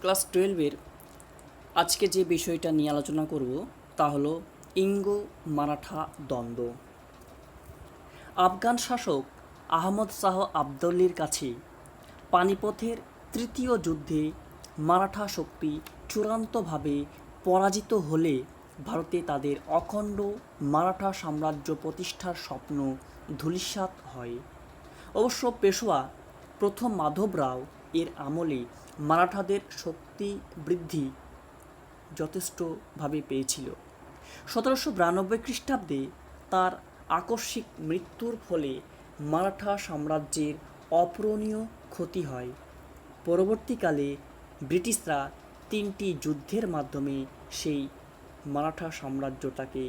Class 12-এর আজকে যে বিষয়টা নিয়ে আলোচনা করব তা হলো ইঙ্গো মারাঠা দ্বন্দ্ব। আফগান শাসক আহমদ শাহ আবদল্লির কাছে পানিপথের তৃতীয় যুদ্ধে মারাঠা শক্তি চূড়ান্তভাবে পরাজিত হলে ভারতে তাদের অখণ্ড মারাঠা সাম্রাজ্য প্রতিষ্ঠার স্বপ্ন ধূলিসাৎ হয়। অবশ্য পেশোয়া প্রথম মাধবরাও এর আমলে মারাঠাদের শক্তি বৃদ্ধি যথেষ্টভাবে পেয়েছিল। 1792 খ্রিস্টাব্দে তার আকস্মিক মৃত্যুর ফলে মারাঠা সাম্রাজ্যের অপূরণীয় ক্ষতি হয়। পরবর্তীকালে ব্রিটিশরা 3টি যুদ্ধের মাধ্যমে সেই মারাঠা সাম্রাজ্যটাকে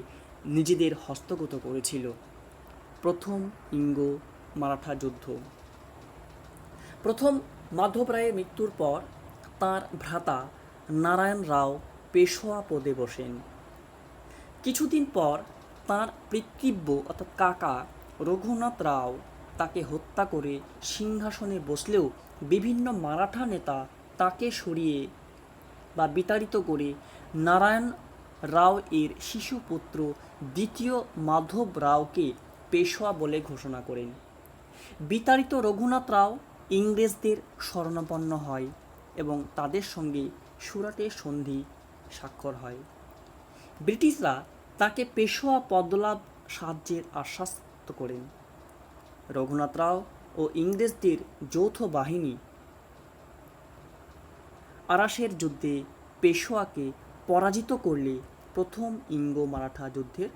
নিজেদের হস্তগত করেছিল। প্রথম ইঙ্গো মারাঠা যুদ্ধ। প্রথম মাধব রায়ের মৃত্যুর পর তাঁর ভ্রাতা নারায়ণ রাও পেশোয়া পদে বসেন। কিছুদিন পর তাঁর পিতৃব্য অর্থাৎ কাকা রঘুনাথ রাও তাকে হত্যা করে সিংহাসনে বসলেও বিভিন্ন মারাঠা নেতা তাকে সরিয়ে বা বিতাড়িত করে নারায়ণ রাও এর শিশুপুত্র দ্বিতীয় মাধব রাওকে পেশোয়া বলে ঘোষণা করেন। বিতাড়িত রঘুনাথ রাও ইংরেজদের শরণাপন্ন হয় এবং তাদের সঙ্গে সুরাটে সন্ধি স্বাক্ষর হয়। ব্রিটিশরা তাকে পেশোয়া পদলাভ সাহায্যের আশ্বাস করেন। রঘুনাথ রাও ও ইংরেজদের যৌথ বাহিনী আরাসের যুদ্ধে পেশোয়াকে পরাজিত করলে প্রথম ইঙ্গো মারাঠা যুদ্ধের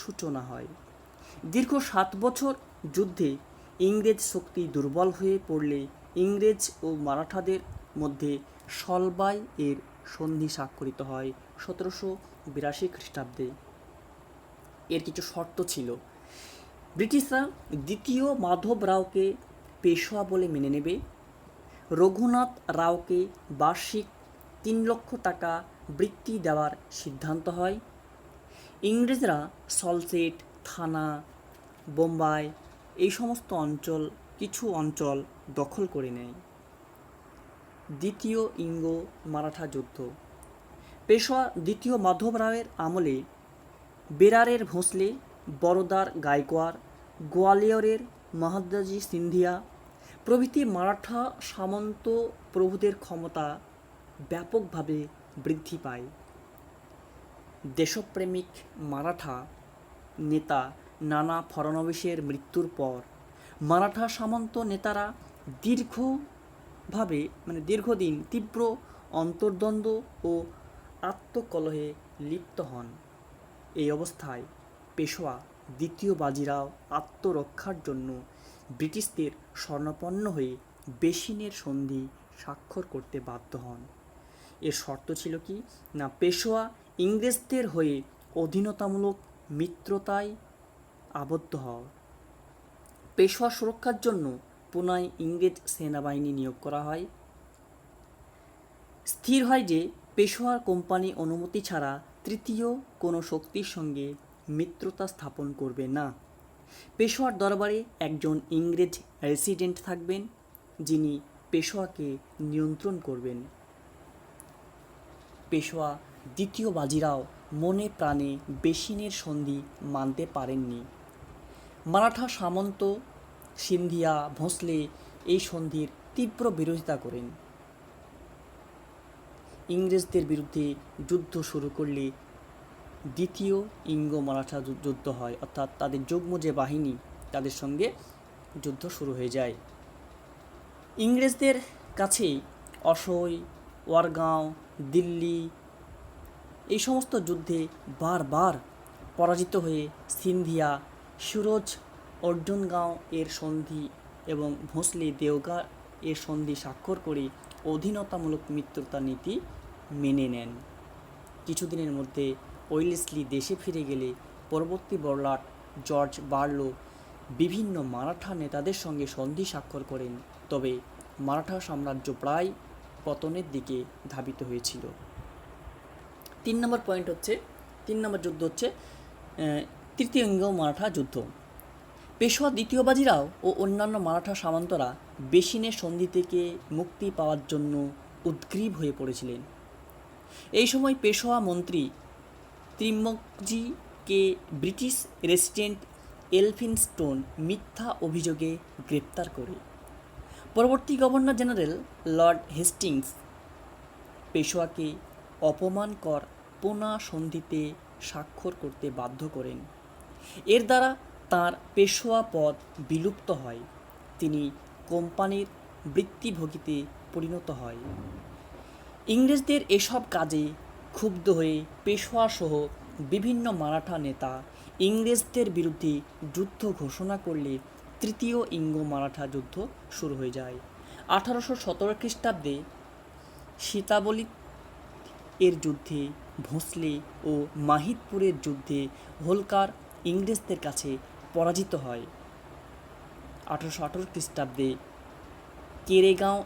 সূচনা হয়। দীর্ঘ 7 বছর যুদ্ধে ইংরেজ শক্তি দুর্বল হয়ে পড়লে ইংরেজ ও মারাঠাদের মধ্যে সলবাই এর সন্ধি স্বাক্ষরিত হয় 1782 খ্রিস্টাব্দে। এর কিছু শর্ত ছিল। ব্রিটিশরা দ্বিতীয় মাধব রাওকে পেশোয়া বলে মেনে নেবে। রঘুনাথ রাওকে বার্ষিক 3 লক্ষ টাকা বৃত্তি দেওয়ার সিদ্ধান্ত হয়। ইংরেজরা সলসেট, থানা, বোম্বাই এই সমস্ত কিছু অঞ্চল দখল করে নেয়। দ্বিতীয় ইঙ্গো মারাঠা যুদ্ধ। পেশোয়া দ্বিতীয় মাধব রাওয়ের আমলে বেরারের ভোঁসলে, বরোদার গায়কোয়াড়, গোয়ালিয়রের মহাদাজি সিন্ধিয়া প্রভৃতি মারাঠা সামন্ত প্রভুদের ক্ষমতা ব্যাপকভাবে বৃদ্ধি পায়। দেশপ্রেমিক মারাঠা নেতা নানা ফড়নবিসের মৃত্যুর পর মারাঠা সামন্ত নেতারা দীর্ঘদিন তীব্র অন্তর্দ্বন্দ্ব ও আত্মকলহে লিপ্ত হন। এই অবস্থায় পেশোয়া দ্বিতীয় বাজিরাও আত্মরক্ষার জন্য ব্রিটিশদের শরণাপন্ন হয়ে বেসিনের সন্ধি স্বাক্ষর করতে বাধ্য হন। এর শর্ত ছিল কি না, পেশোয়া ইংরেজদের হয়ে অধীনতামূলক মিত্রতায় আবদ্ধ হওয়া। পেশোয়া সুরক্ষার জন্য পুনায় ইংরেজ সেনাবাহিনী নিয়োগ করা হয়। স্থির হয় যে পেশোয়ার কোম্পানি অনুমতি ছাড়া তৃতীয় কোনো শক্তির সঙ্গে মিত্রতা স্থাপন করবে না। পেশোয়ার দরবারে একজন ইংরেজ রেসিডেন্ট থাকবেন, যিনি পেশোয়াকে নিয়ন্ত্রণ করবেন। পেশোয়া দ্বিতীয় বাজিরাও মনে প্রাণে বেসিনের সন্ধি মানতে পারেননি। মারাঠা সামন্ত সিন্ধিয়া, ভোঁসলে এই সন্ধির তীব্র বিরোধিতা করেন। ইংরেজদের বিরুদ্ধে যুদ্ধ শুরু করলে দ্বিতীয় ইঙ্গো মারাঠা যুদ্ধ হয়, অর্থাৎ তাদের যুগ্ম যে বাহিনী তাদের সঙ্গে যুদ্ধ শুরু হয়ে যায়। ইংরেজদের কাছে অসই, ওয়ারগাঁও, দিল্লি এই সমস্ত যুদ্ধে বারবার পরাজিত হয়ে সিন্ধিয়া সুরজ অর্জুনগাঁও এর সন্ধি এবং ভোঁসলে দেওগাঁ এর সন্ধি স্বাক্ষর করে অধীনতামূলক মিত্রতা নীতি মেনে নেন। কিছুদিনের মধ্যে ওয়েলেসলি দেশে ফিরে গেলে পরবর্তী বড়লাট জর্জ বার্লো বিভিন্ন মারাঠা নেতাদের সঙ্গে সন্ধি স্বাক্ষর করেন। তবে মারাঠা সাম্রাজ্য প্রায় পতনের দিকে ধাবিত হয়েছিল। 3 নম্বর যুদ্ধ হচ্ছে তৃতীয় ইঙ্গো মারাঠা যুদ্ধ। পেশোয়া দ্বিতীয় বাজিরাও ও অন্যান্য মারাঠা সামন্তরা বেসিনের সন্ধি থেকে মুক্তি পাওয়ার জন্য উদ্গ্রীব হয়ে পড়েছিলেন। এই সময় পেশোয়া মন্ত্রী ত্রিমকজিকে ব্রিটিশ রেসিডেন্ট এলফিনস্টোন মিথ্যা অভিযোগে গ্রেপ্তার করে। পরবর্তী গভর্নর জেনারেল লর্ড হেস্টিংস পেশোয়াকে অপমানকর পোনা সন্ধিতে স্বাক্ষর করতে বাধ্য করেন। এর দ্বারা তাঁর পেশোয়া পদ বিলুপ্ত হয়। তিনি কোম্পানির বৃত্তিভোগীতে পরিণত হয়। ইংরেজদের এসব কাজে ক্ষুব্ধ হয়ে পেশোয়াসহ বিভিন্ন মারাঠা নেতা ইংরেজদের বিরুদ্ধে যুদ্ধ ঘোষণা করলে তৃতীয় ইঙ্গো মারাঠা যুদ্ধ শুরু হয়ে যায়। 1817 খ্রিস্টাব্দে সীতাবলী এর যুদ্ধে ভোঁসলে ও মাহিদপুরের যুদ্ধে হোলকার ইংরেজদের কাছে পরাজিত হয়। 1818 খ্রিস্টাব্দে কেরেগাঁও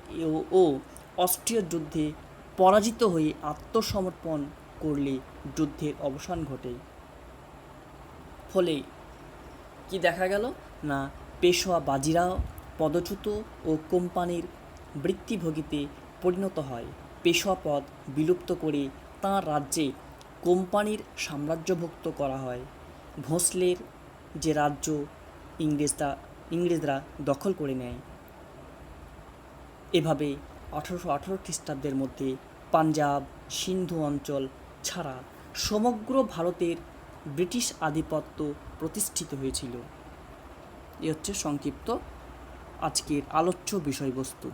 ও অস্ট্রিয়ার যুদ্ধে পরাজিত হয়ে আত্মসমর্পণ করলে যুদ্ধের অবসান ঘটে। ফলে কি দেখা গেল না, পেশোয়া বাজিরাও পদচ্যুত ও কোম্পানির বৃত্তিভোগীতে পরিণত হয়। পেশোয়া পদ বিলুপ্ত করে তাঁর রাজ্যে কোম্পানির সাম্রাজ্যভুক্ত করা হয়। ভোঁসলের যে রাজ্য ইংরেজরা দখল করে নেয়। এভাবে 1818 খ্রিস্টাব্দের মধ্যে পাঞ্জাব, সিন্ধু অঞ্চল ছাড়া সমগ্র ভারতের ব্রিটিশ আধিপত্য প্রতিষ্ঠিত হয়েছিল। এ হচ্ছে সংক্ষিপ্ত আজকের আলোচ্য বিষয়বস্তু।